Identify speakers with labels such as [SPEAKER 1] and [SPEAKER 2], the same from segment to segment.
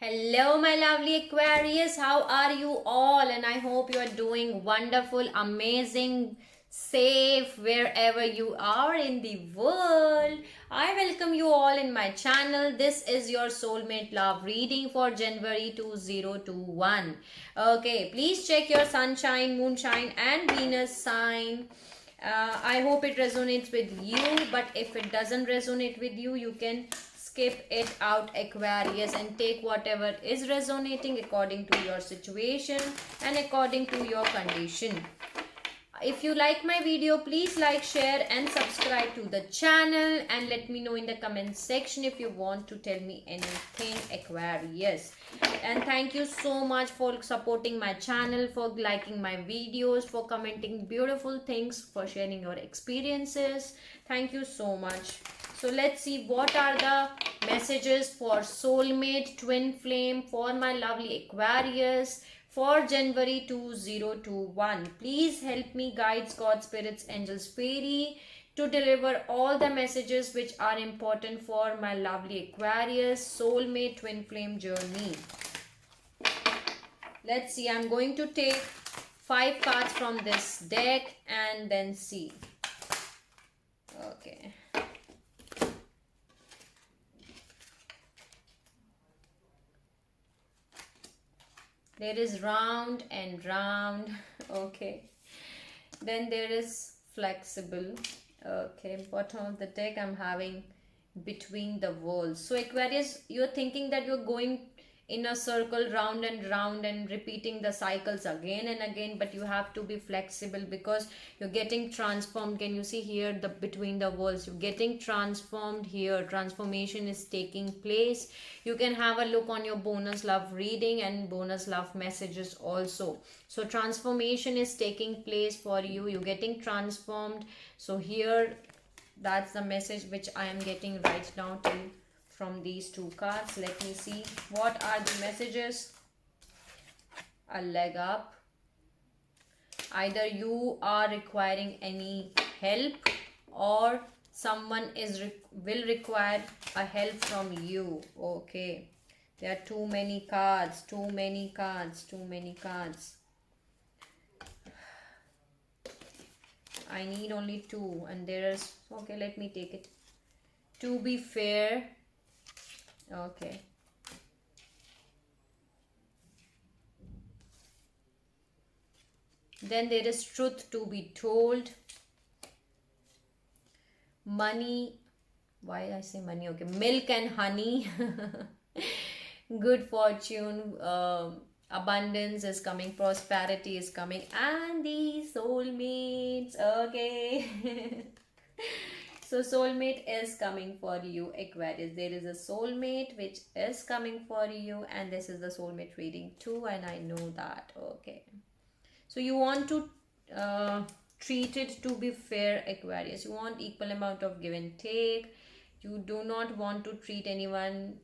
[SPEAKER 1] Hello, my lovely Aquarius. How are you all? And I hope you are doing wonderful, amazing, safe wherever you are in the world. I welcome you all in my channel. This is your soulmate love reading for January 2021. Okay, please check your sunshine, moonshine, and Venus sign. I hope it resonates with you, but if it doesn't resonate with you, you can skip it out, Aquarius, and take whatever is resonating according to your situation and according to your condition. If you like my video, please like, share and subscribe to the channel, and let me know in the comment section if you want to tell me anything, Aquarius. And thank you so much for supporting my channel, for liking my videos, for commenting beautiful things, for sharing your experiences. Thank you so much. So let's see what are the messages for soulmate twin flame for my lovely Aquarius for January 2021. Please help me, guides, God, spirits, angels, fairy, to deliver all the messages which are important for my lovely Aquarius soulmate twin flame journey. Let's see. I'm going to take 5 cards from this deck and then see. Okay. There is round and round. Okay. Then there is flexible. Okay. Bottom of the deck, I'm having between the walls. So Aquarius, you're thinking that you're going in a circle round and repeating the cycles again and again, but you have to be flexible because you're getting transformed. Can you see here the between the walls? You're getting transformed here. Transformation is taking place. You can have a look on your bonus love reading and bonus love messages also. So transformation is taking place for you. You're getting transformed. So here, that's the message which I am getting right now from these 2 cards. Let me see what are the messages. A leg up. Either you are requiring any help or someone will require a help from you. Okay, there are too many cards, too many cards. I need only 2 and there's, okay, let me take it. To be fair. Okay. Then there is truth to be told. Money. Why I say money? Okay. Milk and honey. Good fortune. Abundance is coming. Prosperity is coming. And the soulmates. Okay. So soulmate is coming for you, Aquarius. There is a soulmate which is coming for you, and this is the soulmate reading too, and I know that. Okay. So you want to treat it to be fair, Aquarius. You want equal amount of give and take. You do not want to treat anyone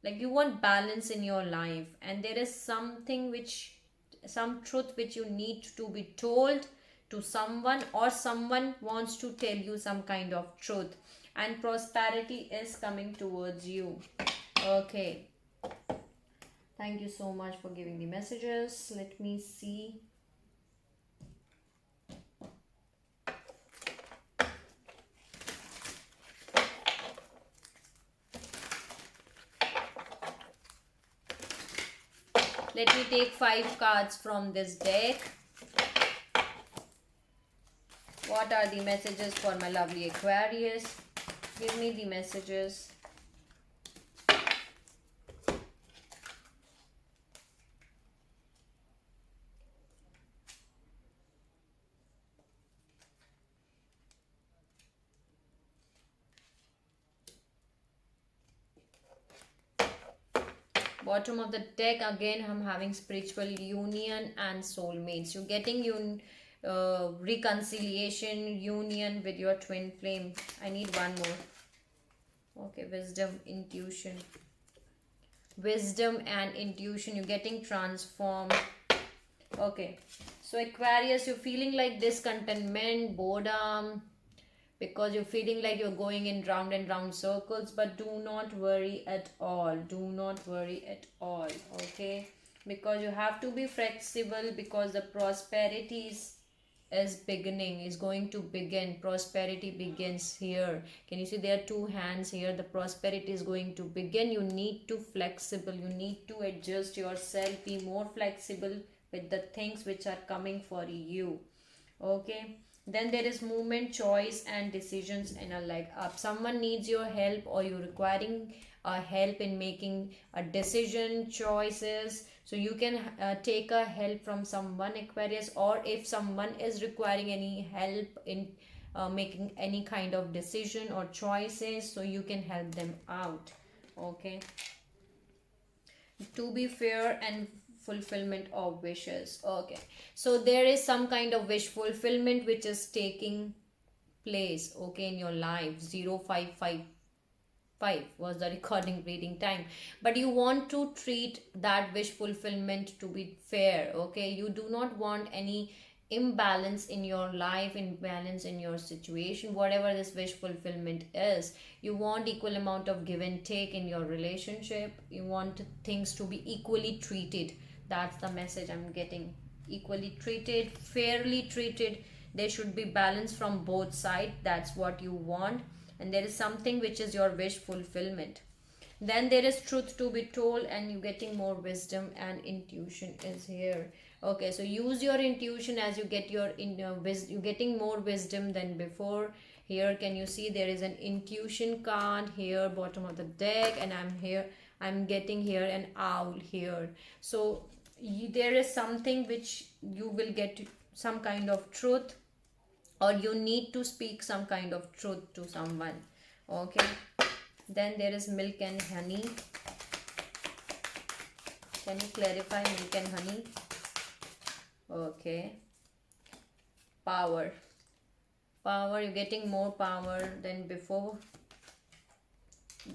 [SPEAKER 1] like, you want balance in your life, and there is some truth which you need to be told to someone, or someone wants to tell you some kind of truth, and prosperity is coming towards you. Okay. Thank you so much for giving the messages. Let me see. Let me take 5 cards from this deck. What are the messages for my lovely Aquarius? Give me the messages. Bottom of the deck, again I'm having spiritual union and soulmates. You're getting reconciliation, union with your twin flame. I need one more. Okay, wisdom, intuition. Wisdom and intuition. You're getting transformed. Okay, so Aquarius, you're feeling like discontentment, boredom, because you're feeling like you're going in round and round circles. But do not worry at all, do not worry at all, okay? Because you have to be flexible, because the prosperity is beginning, is going to begin. Prosperity begins here. Can you see there are two hands here? The prosperity is going to begin. You need to flexible, you need to adjust yourself, be more flexible with the things which are coming for you, okay? Then there is movement, choice and decisions in a leg up. Someone needs your help, or you're requiring help in making a decision, choices. So you can take a help from someone, Aquarius, or if someone is requiring any help in making any kind of decision or choices, so you can help them out, okay? To be fair and fulfillment of wishes, okay? So there is some kind of wish fulfillment which is taking place, okay, in your life. 0555 was the recording reading time, but you want to treat that wish fulfillment to be fair, okay? You do not want any imbalance in your life, imbalance in your situation, whatever this wish fulfillment is. You want equal amount of give and take in your relationship. You want things to be equally treated. That's the message I'm getting. Equally treated, fairly treated. There should be balance from both sides. That's what you want. And there is something which is your wish fulfillment. Then there is truth to be told, and you getting more wisdom and intuition is here, okay? So use your intuition as you get your you getting more wisdom than before. Here, can you see there is an intuition card here, bottom of the deck, and I'm getting here an owl here. So there is something which you will get some kind of truth, or you need to speak some kind of truth to someone, okay? Then there is milk and honey. Can you clarify milk and honey? Okay. Power. Power, you're getting more power than before.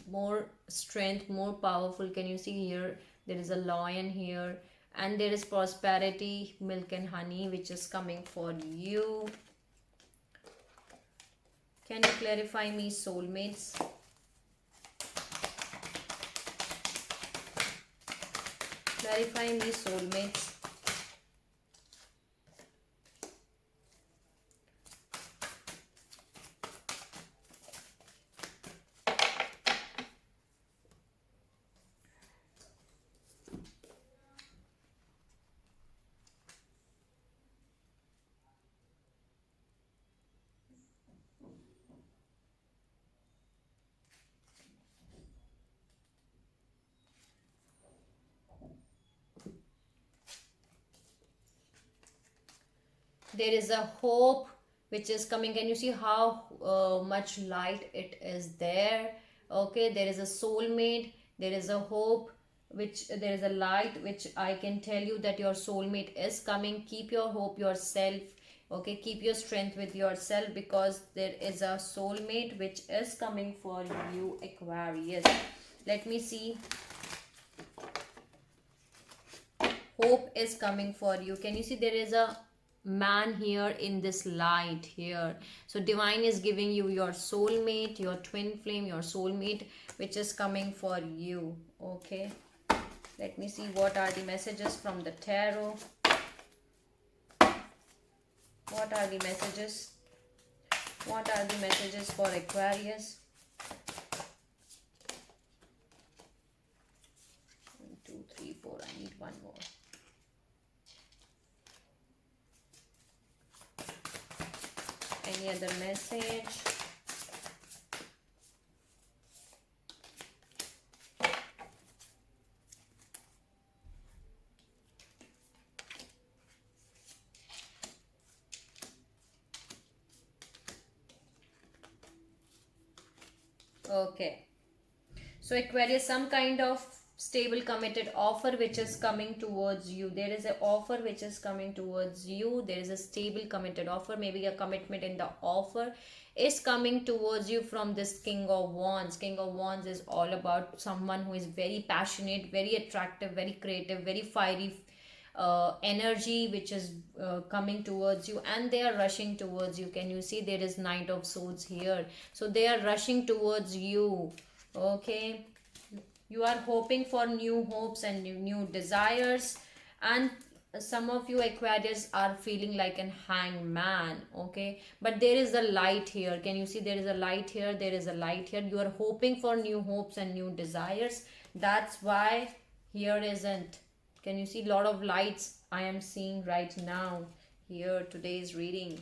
[SPEAKER 1] More strength, more powerful. Can you see here? There is a lion here. And there is prosperity, milk and honey, which is coming for you. Can you clarify me, soulmates? Clarify me, soulmates. There is a hope which is coming. Can you see how much light it is there, okay? There is a soulmate, there is a hope, which there is a light, which I can tell you that your soulmate is coming. Keep your hope yourself, okay? Keep your strength with yourself, because there is a soulmate which is coming for you, Aquarius. Let me see. Hope is coming for you. Can you see there is a man here in this light here? So divine is giving you your soulmate, your twin flame, your soulmate, which is coming for you, okay? Let me see what are the messages from the tarot. What are the messages? What are the messages for Aquarius? 1 2 3 4, I need one more. Any other message? Okay. So Aquarius, some kind of stable committed offer which is coming towards you. There is an offer which is coming towards you. There is a stable committed offer. Maybe a commitment in the offer is coming towards you from this King of Wands. King of Wands is all about someone who is very passionate, very attractive, very creative, very fiery, energy which is coming towards you, and they are rushing towards you. Can you see there is Knight of Swords here? So they are rushing towards you. Okay, you are hoping for new hopes and new desires, and some of you Aquarius are feeling like an hangman. Okay, but there is a light here. Can you see there is a light here? There is a light here. You are hoping for new hopes and new desires. That's why here isn't. Can you see a lot of lights I am seeing right now here today's reading?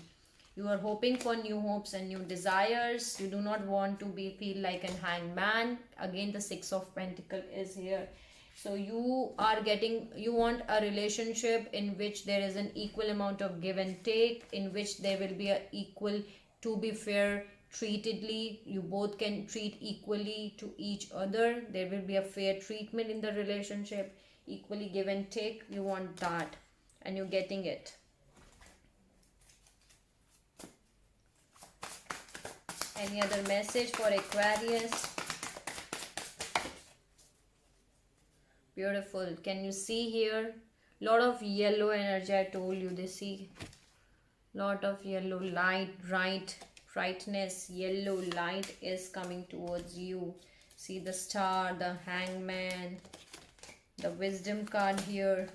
[SPEAKER 1] You are hoping for new hopes and new desires. You do not want to be feel like an hangman. Again, the Six of Pentacles is here. So you are getting, you want a relationship in which there is an equal amount of give and take, in which there will be a equal, to be fair, treatedly. You both can treat equally to each other. There will be a fair treatment in the relationship, equally give and take. You want that, and you're getting it. Any other message for Aquarius? Beautiful. Can you see here? Lot of yellow energy. I told you they see. Lot of yellow light, brightness. Yellow light is coming towards you. See the Star, the Hangman, the Wisdom card here.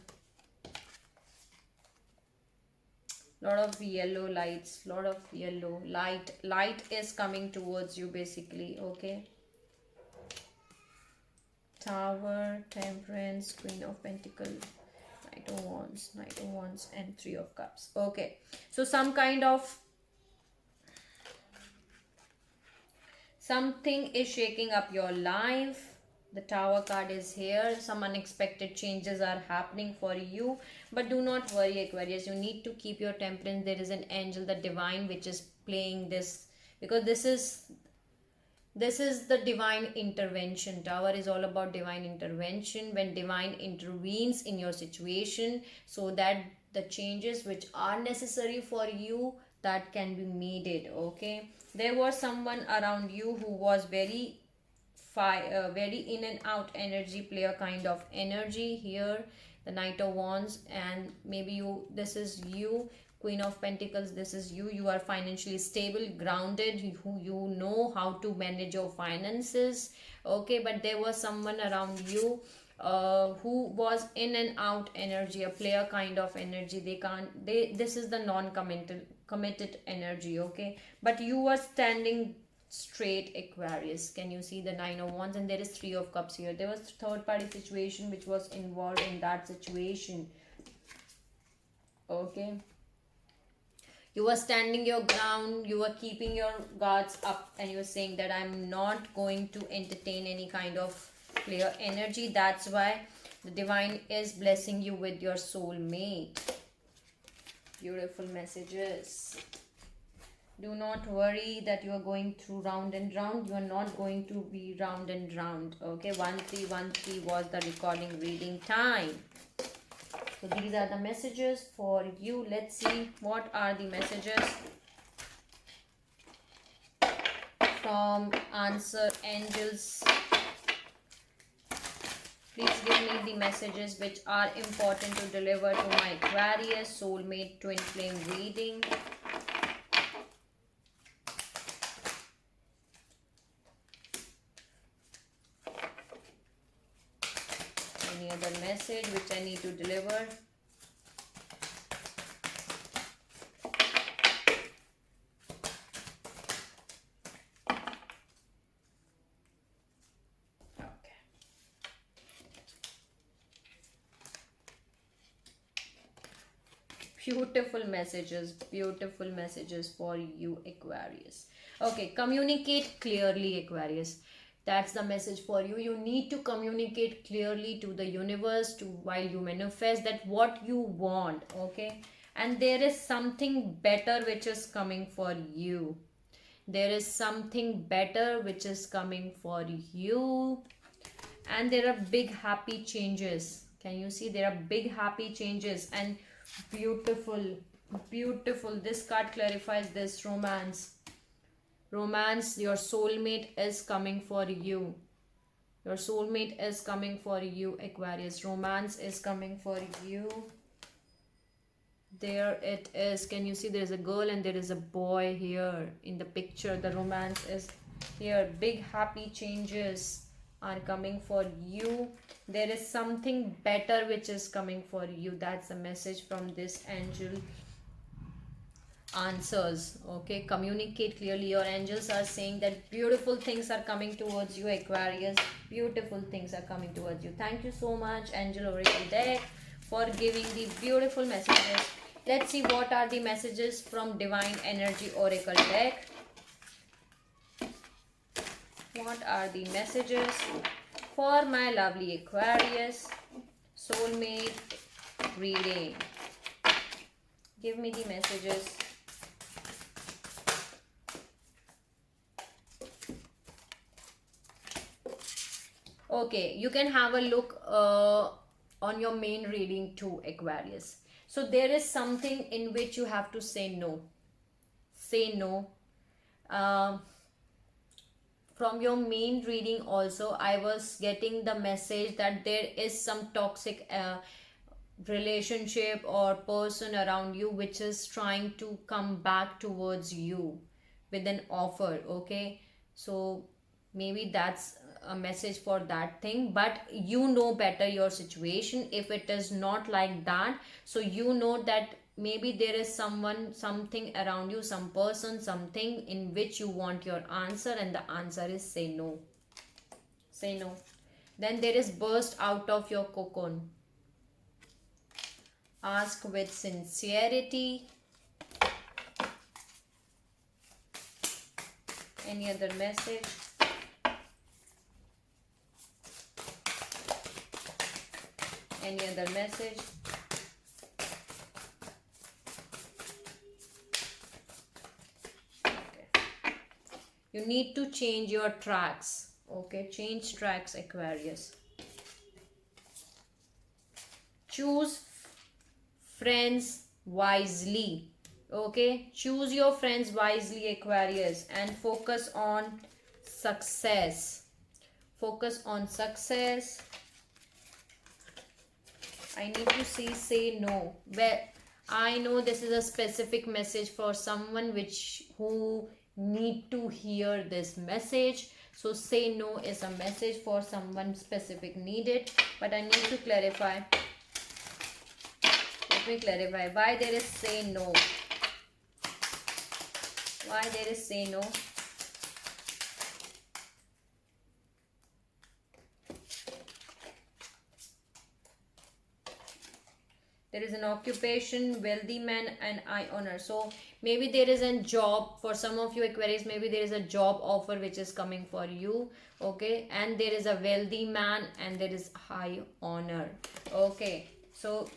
[SPEAKER 1] Lot of yellow lights, lot of yellow light is coming towards you basically. Okay, Tower, Temperance, Queen of Pentacles, Knight of Wands, and Three of Cups. Okay, so some kind of something is shaking up your life. The Tower card is here. Some unexpected changes are happening for you. But do not worry, Aquarius. You need to keep your temperance. There is an angel, the divine, which is playing this. Because this is the divine intervention. Tower is all about divine intervention. When divine intervenes in your situation, so that the changes which are necessary for you, that can be made it. Okay. There was someone around you who was very in and out energy, player kind of energy here. The Knight of Wands, and maybe you, this is you. Queen of Pentacles, this is you. You are financially stable, grounded, you know how to manage your finances. Okay, but there was someone around you who was in and out energy, a player kind of energy. This is the non-committed energy. Okay, but you were standing straight, Aquarius. Can you see the Nine of Wands? And there is Three of Cups here. There was third party situation which was involved in that situation. Okay, you were standing your ground, you were keeping your guards up, and you were saying that I'm not going to entertain any kind of player energy. That's why the divine is blessing you with your soulmate. Beautiful messages. Do not worry that you are going through round and round. You are not going to be round and round. Okay, 1313 was the recording reading time. So these are the messages for you. Let's see what are the messages from Answer Angels. Please give me the messages which are important to deliver to my Aquarius soulmate twin flame reading. Any other message which I need to deliver? Okay. Beautiful messages for you, Aquarius. Okay, communicate clearly, Aquarius. That's the message for you. You need to communicate clearly to the universe while you manifest that what you want. Okay, and there is something better which is coming for you. There is something better which is coming for you, and there are big happy changes. Can you see there are big happy changes? And beautiful. This card clarifies this. Romance, your soulmate is coming for you. Your soulmate is coming for you, Aquarius. Romance is coming for you. there it is. Can you see there is a girl and there is a boy here in the picture? The romance is here. Big happy changes are coming for you. There is something better which is coming for you. That's a message from this angel. Answers. Okay, communicate clearly. Your angels are saying that beautiful things are coming towards you, Aquarius. Beautiful things are coming towards you. Thank you so much, Angel Oracle deck, for giving the beautiful messages. Let's see what are the messages from Divine Energy Oracle deck. What are the messages for my lovely Aquarius soulmate reading? Give me the messages. Okay, you can have a look on your main reading too, Aquarius. So there is something in which you have to say no. Say no. From your main reading also, I was getting the message that there is some toxic relationship or person around you which is trying to come back towards you with an offer. Okay, so maybe that's a message for that thing, but you know better your situation. If it is not like that, so you know that maybe there is someone, something around you, some person, something in which you want your answer, and the answer is say no. Say no. Then there is burst out of your cocoon. Ask with sincerity. Any other message? Any other message? Okay. You need to change your tracks. Okay, change tracks, Aquarius. Choose friends wisely. Okay, choose your friends wisely, Aquarius, and focus on success. Focus on success. I need to see say no. Well, I know this is a specific message for someone who need to hear this message. So say no is a message for someone specific needed. But I need to clarify. Let me clarify why there is say no. Why there is say no. There is an occupation, wealthy man, and eye honor. So maybe there is a job for some of you Aquarius. Maybe there is a job offer which is coming for you. Okay, and there is a wealthy man and there is high honor. Okay, so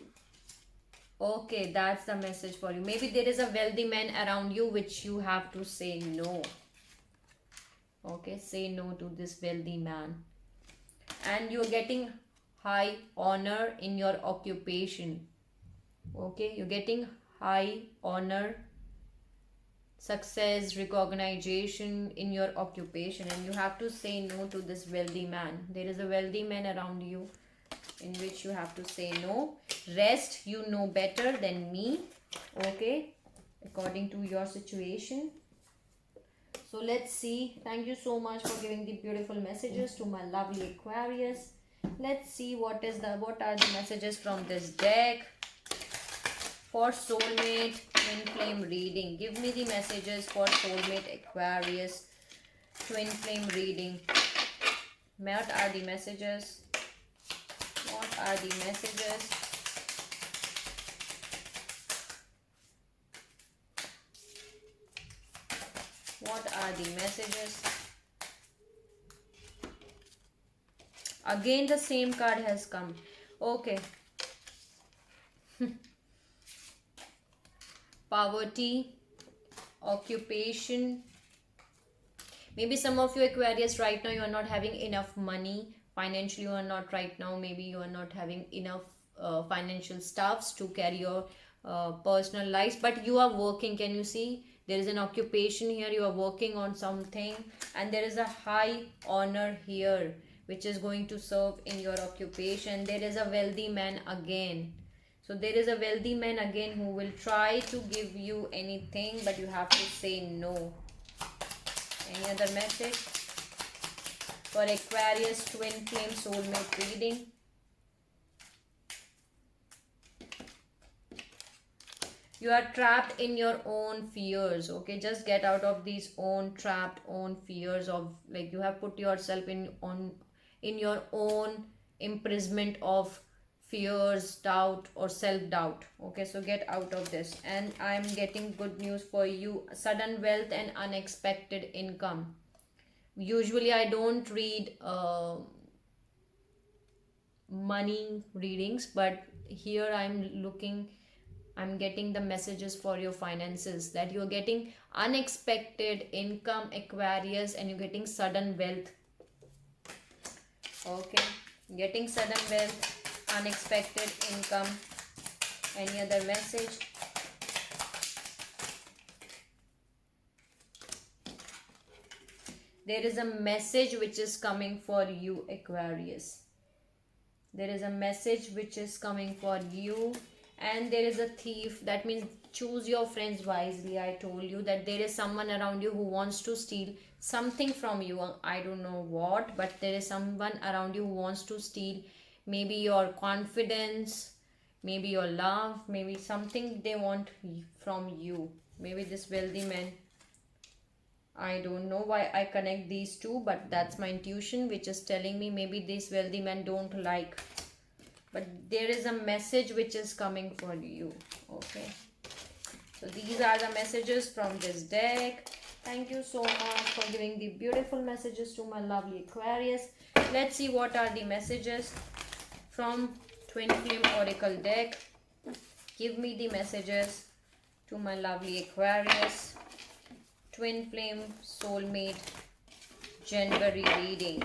[SPEAKER 1] okay, that's the message for you. Maybe there is a wealthy man around you which you have to say no. Okay, say no to this wealthy man. And you're getting high honor in your occupation. Okay, you're getting high honor, success, recognition in your occupation, and you have to say no to this wealthy man. There is a wealthy man around you in which you have to say no. Rest, you know better than me. Okay, according to your situation. So let's see. Thank you so much for giving the beautiful messages to my lovely Aquarius. Let's see what are the messages from this deck for soulmate twin flame reading. Give me the messages for soulmate Aquarius twin flame reading. What are the messages? What are the messages? What are the messages? Again the same card has come. Okay. Poverty, occupation. Maybe some of you Aquarius right now you are not having enough money. Financially you are not right now. Maybe you are not having enough financial stuffs to carry your personal lives. But you are working. Can you see? There is an occupation here. You are working on something. And there is a high honor here which is going to serve in your occupation. There is a wealthy man again. So there is a wealthy man again who will try to give you anything, but you have to say no. Any other message for Aquarius twin flame soulmate reading? You are trapped in your own fears. Okay, just get out of these own fears of, like, you have put yourself in your own imprisonment of fears, doubt, or self-doubt. Okay, so get out of this. And I'm getting good news for you: sudden wealth and unexpected income. Usually I don't read money readings, but here I'm getting the messages for your finances, that you're getting unexpected income, Aquarius, and you're getting sudden wealth. Okay, getting sudden wealth, unexpected income. Any other message? There is a message which is coming for you, Aquarius. There is a message which is coming for you. And there is a thief. That means choose your friends wisely. I told you that there is someone around you who wants to steal something from you. I don't know what, but there is someone around you who wants to steal maybe your confidence, maybe your love, maybe something they want from you. Maybe this wealthy man. I don't know why I connect these two, but that's my intuition which is telling me maybe this wealthy man don't like. But there is a message which is coming for you. Okay, so these are the messages from this deck. Thank you so much for giving the beautiful messages to my lovely Aquarius. Let's see what are the messages from Twin Flame Oracle deck. Give me the messages to my lovely Aquarius. Twin Flame Soulmate January reading.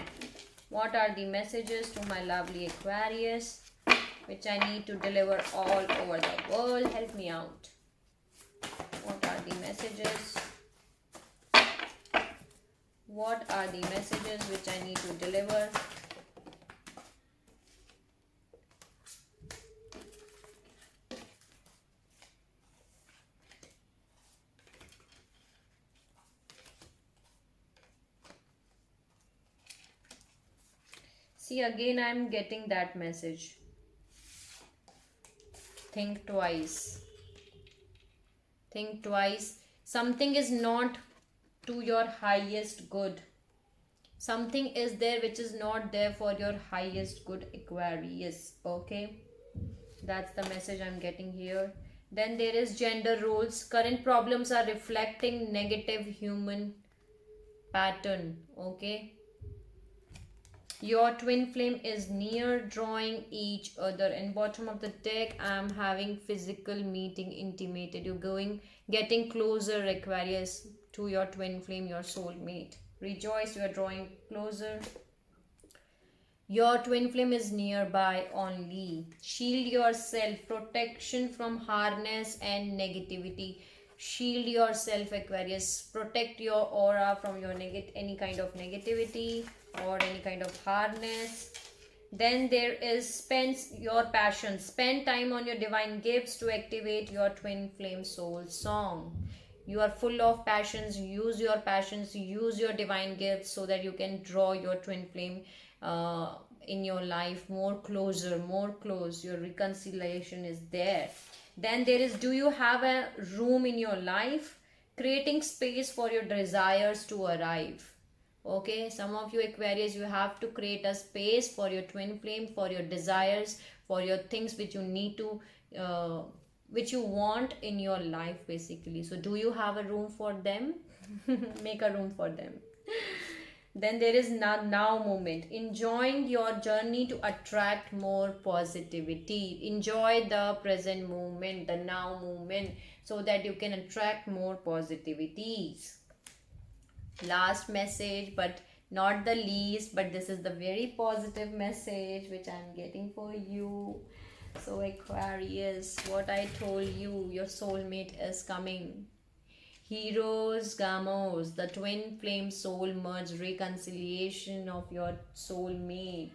[SPEAKER 1] What are the messages to my lovely Aquarius, which I need to deliver all over the world? Help me out. What are the messages? What are the messages which I need to deliver? See, again I am getting that message. Think twice. Think twice. Something is not to your highest good. Something is there which is not there for your highest good, Aquarius. Okay, that's the message I'm getting here. Then there is gender roles. Current problems are reflecting negative human pattern. Okay, your twin flame is near drawing each other. In bottom of the deck, I'm having physical meeting intimated. You're getting closer, Aquarius, to your twin flame, your soulmate. Rejoice, you are drawing closer. Your twin flame is nearby only. Shield yourself. Protection from harness and negativity. Shield yourself, Aquarius. Protect your aura from your any kind of negativity or any kind of harness. Then there is spend your passion. Spend time on your divine gifts to activate your twin flame soul song. You are full of passions. Use your passions. Use your divine gifts so that you can draw your twin flame in your life more closer, more close. Your reconciliation is there. Then there is, do you have a room in your life? Creating space for your desires to arrive. Okay, some of you Aquarius, you have to create a space for your twin flame, for your desires, for your things which you need to which you want in your life, basically. So do you have a room for them? Make a room for them. Then there is now moment. Enjoying your journey to attract more positivity. Enjoy the present moment, the now moment, so that you can attract more positivities. Last message, but not the least, but this is the very positive message which I'm getting for you. So Aquarius, what I told you, your soulmate is coming. Heroes, Gamos, the twin flame soul merge, reconciliation of your soulmate.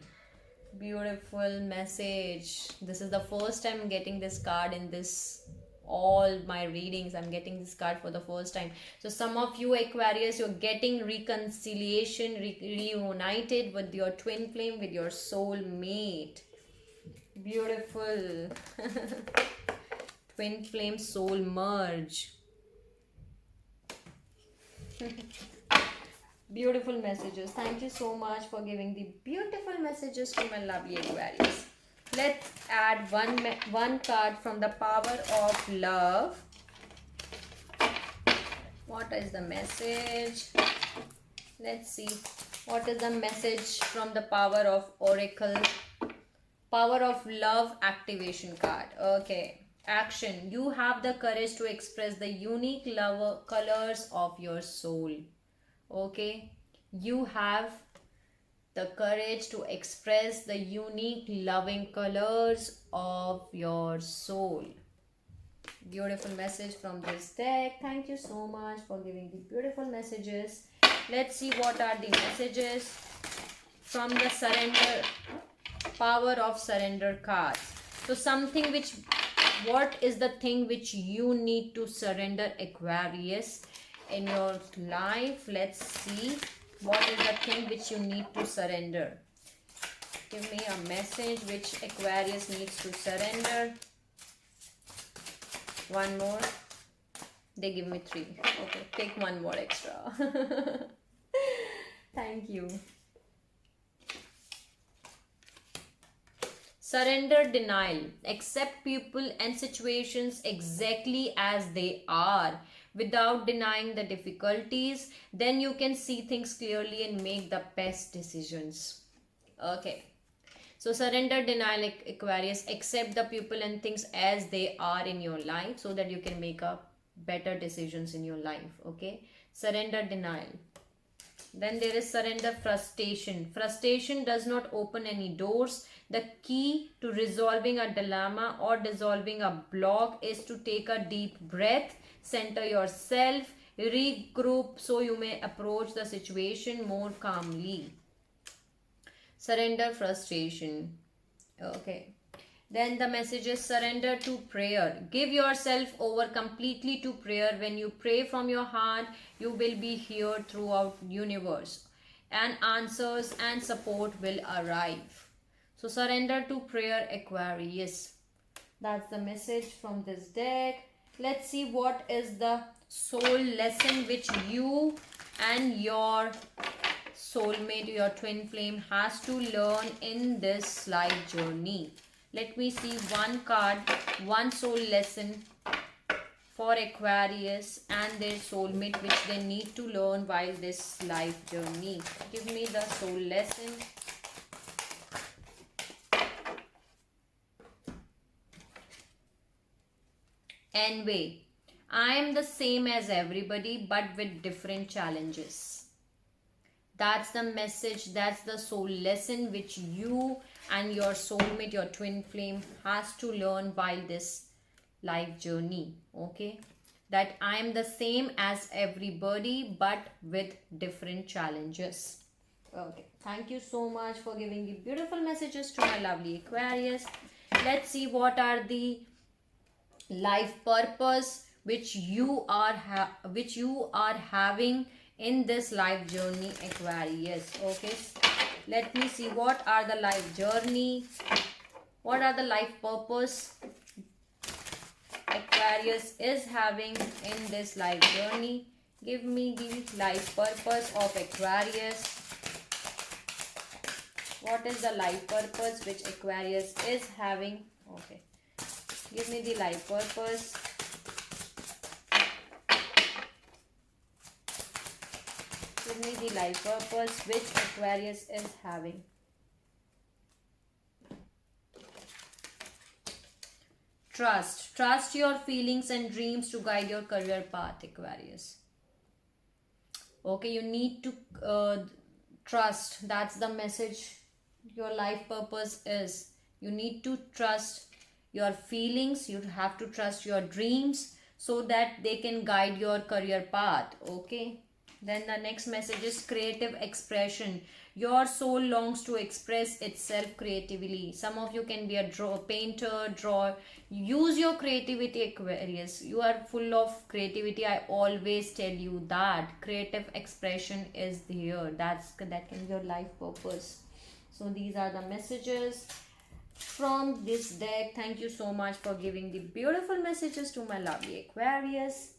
[SPEAKER 1] Beautiful message. This is the first time getting this card in this all my readings. I'm getting this card for the first time. So some of you Aquarius, you're getting reconciliation, reunited with your twin flame, with your soul mate. Beautiful. Twin flame soul merge. Beautiful messages. Thank you so much for giving the beautiful messages to my lovely Aquarius. Let's add one card from the power of love. What is the message? Let's see. What is the message from the power of Oracle? Power of love activation card. Okay. Action. You have the courage to express the unique colors of your soul. Okay, you have the courage to express the unique loving colors of your soul. Beautiful message from this deck. Thank you so much for giving the beautiful messages. Let's see what are the messages from the surrender, power of surrender cards. So something which, what is the thing which you need to surrender, Aquarius, in your life? Let's see what is the thing which you need to surrender. Give me a message which Aquarius needs to surrender. One more. They give me 3. Okay, take one more extra. Thank you. Surrender denial. Accept people and situations exactly as they are, without denying the difficulties. Then you can see things clearly and make the best decisions. Okay. So surrender denial, Aquarius. Accept the people and things as they are in your life so that you can make up better decisions in your life. Okay. Surrender denial. Then there is surrender frustration. Frustration does not open any doors. The key to resolving a dilemma or dissolving a block is to take a deep breath, center yourself, regroup so you may approach the situation more calmly. Surrender frustration. Okay. Then the message is surrender to prayer. Give yourself over completely to prayer. When you pray from your heart, you will be heard throughout universe, and answers and support will arrive. So surrender to prayer, Aquarius. That's the message from this deck. Let's see what is the soul lesson which you and your soulmate, your twin flame, has to learn in this life journey. Let me see one card, one soul lesson for Aquarius and their soulmate which they need to learn while this life journey. Give me the soul lesson. Envy. I am the same as everybody but with different challenges. That's the message, that's the soul lesson which you and your soulmate, your twin flame, has to learn while this life journey. Okay, that I am the same as everybody but with different challenges. Okay, thank you so much for giving the beautiful messages to my lovely Aquarius. Let's see what are the life purpose which you are having in this life journey, Aquarius. Okay, let me see what are the life journey, what are the life purpose Aquarius is having in this life journey. Give me the life purpose of Aquarius. What is the life purpose which Aquarius is having? Okay, give me the life purpose. Give me the life purpose which Aquarius is having. Trust. Trust your feelings and dreams to guide your career path, Aquarius. Okay, you need to trust. That's the message. Your life purpose is you need to trust your feelings. You have to trust your dreams so that they can guide your career path. Okay. Then the next message is creative expression. Your soul longs to express itself creatively. Some of you can be a painter, drawer. Use your creativity, Aquarius. You are full of creativity. I always tell you that creative expression is here. That can be your life purpose. So these are the messages from this deck. Thank you so much for giving the beautiful messages to my lovely Aquarius.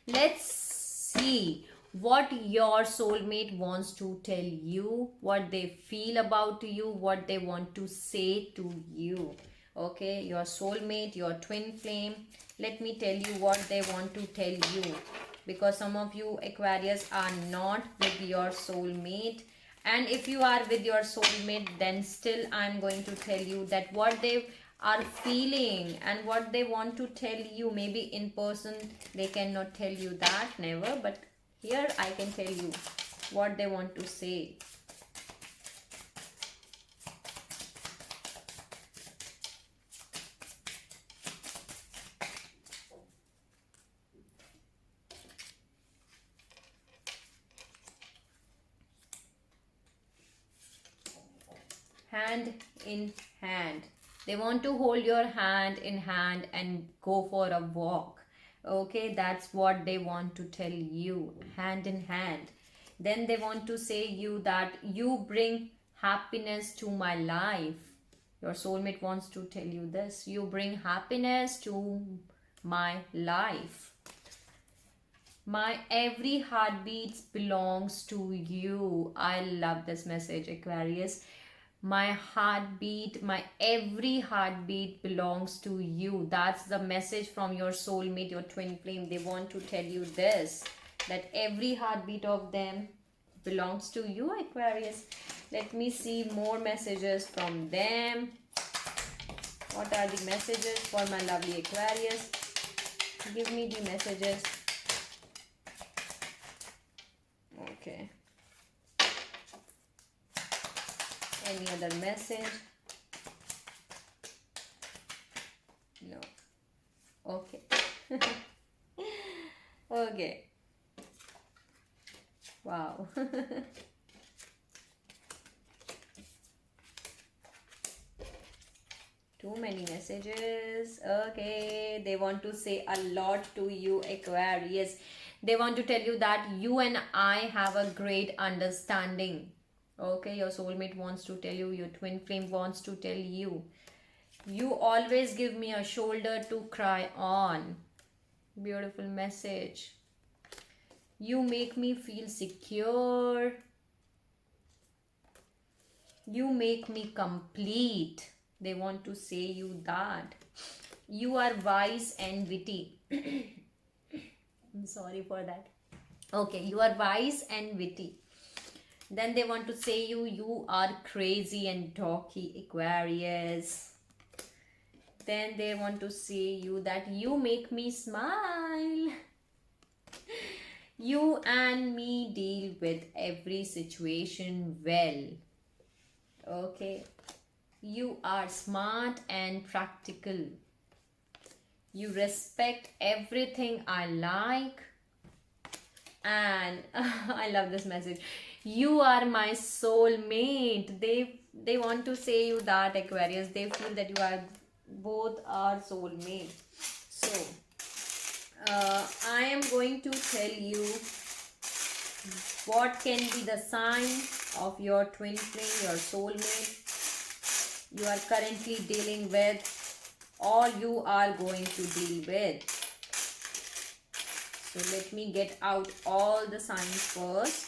[SPEAKER 1] Let's see what your soulmate wants to tell you, what they feel about you, what they want to say to you. Okay, your soulmate, your twin flame, let me tell you what they want to tell you, because some of you Aquarius are not with your soulmate, and if you are with your soulmate, then still I'm going to tell you that what they are feeling and what they want to tell you. Maybe in person they cannot tell you that, never, but here I can tell you what they want to say. Hand in hand. They want to hold your hand in hand and go for a walk. Okay, that's what they want to tell you. Hand in hand. Then they want to say you that you bring happiness to my life. Your soulmate wants to tell you this. You bring happiness to my life. My every heartbeat belongs to you. I love this message, Aquarius. My heartbeat, my every heartbeat belongs to you. That's the message from your soulmate, your twin flame. They want to tell you this, that every heartbeat of them belongs to you, Aquarius. Let me see more messages from them. What are the messages for my lovely Aquarius? Give me the messages. Okay. Any other message? No. Okay. Okay. Wow. Too many messages. Okay. They want to say a lot to you, Aquarius. They want to tell you that you and I have a great understanding. Okay, your soulmate wants to tell you, your twin flame wants to tell you, you always give me a shoulder to cry on. Beautiful message. You make me feel secure. You make me complete. They want to say you that. You are wise and witty. I'm sorry for that. Okay, you are wise and witty. Then they want to say you are crazy and talky, Aquarius. Then they want to say you that you make me smile. You and me deal with every situation well. Okay. You are smart and practical. You respect everything I like. And I love this message. You are my soulmate. They want to say you that, Aquarius. They feel that you are both are soulmate. So I am going to tell you what can be the sign of your twin flame, your soulmate you are currently dealing with, or you are going to deal with. So let me get out all the signs first.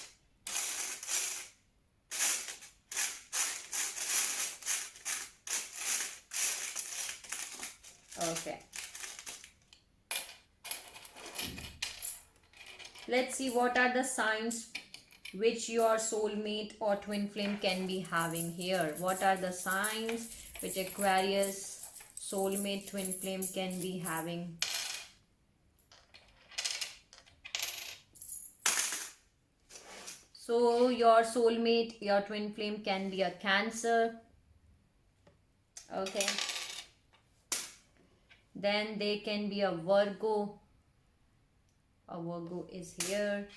[SPEAKER 1] Okay. Let's see what are the signs which your soulmate or twin flame can be having here. What are the signs which Aquarius soulmate twin flame can be having? So your soulmate, your twin flame can be a Cancer. Okay. Then they can be a Virgo. A Virgo is here.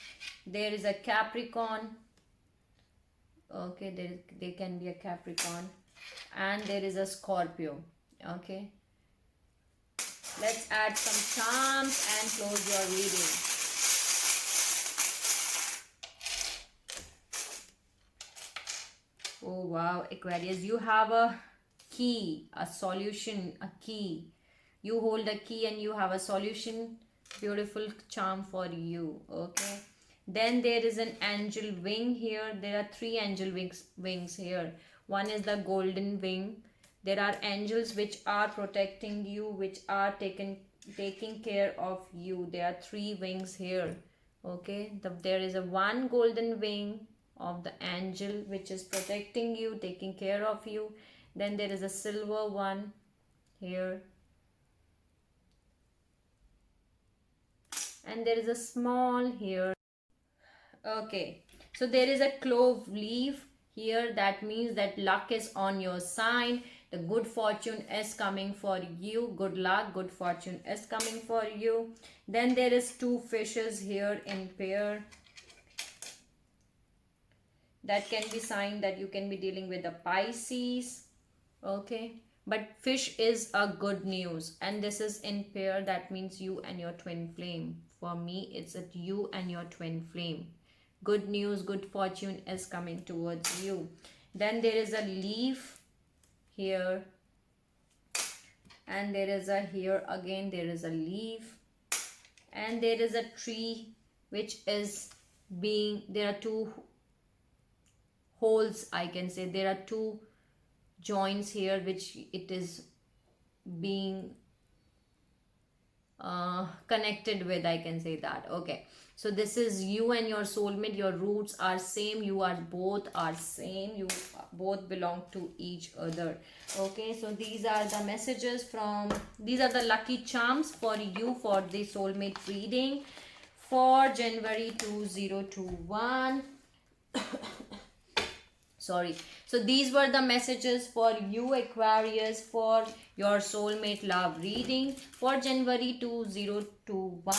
[SPEAKER 1] There is a Capricorn. Okay, there can be a Capricorn. And there is a Scorpio. Okay. Let's add some charms and close your reading. Oh wow, Aquarius, you have a key, a solution, a key. You hold a key and you have a solution. Beautiful charm for you. Okay. Then there is an angel wing here. There are three angel wings here. One is the golden wing. There are angels which are protecting you, which are taking care of you. There are three wings here. Okay. There is a one golden wing of the angel which is protecting you, taking care of you. Then there is a silver one here. And there is a small here. Okay, so there is a clove leaf here. That means that luck is on your side. The good fortune is coming for you. Good luck, good fortune is coming for you. Then there is two fishes here in pair. That can be sign that you can be dealing with a Pisces. Okay, but fish is a good news, and this is in pair. That means you and your twin flame. For me, it's at you and your twin flame. Good news, good fortune is coming towards you. Then there is a leaf here, and there is a here again there is a leaf, and there is a tree which is being, there are two holes, I can say. There are two joints here which it is being connected with, I can say that. Okay, so this is you and your soulmate. Your roots are same. You are both are same. You both belong to each other. Okay, so these are the messages from, these are the lucky charms for you for the soulmate reading for January 2021. Sorry. So these were the messages for you, Aquarius, for your soulmate love reading for January 2021.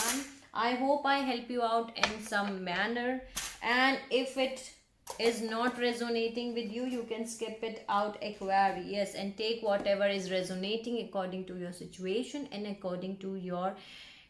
[SPEAKER 1] I hope I help you out in some manner, and if it is not resonating with you, you can skip it out, Aquarius, and take whatever is resonating according to your situation and according to your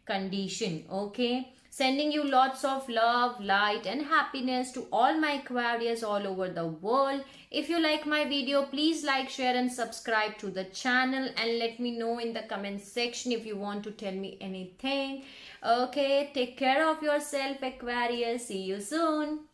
[SPEAKER 1] condition. Okay, sending you lots of love, light and happiness to all my Aquarius all over the world. If you like my video, please like, share and subscribe to the channel, and let me know in the comment section if you want to tell me anything. Okay, take care of yourself, Aquarius. See you soon.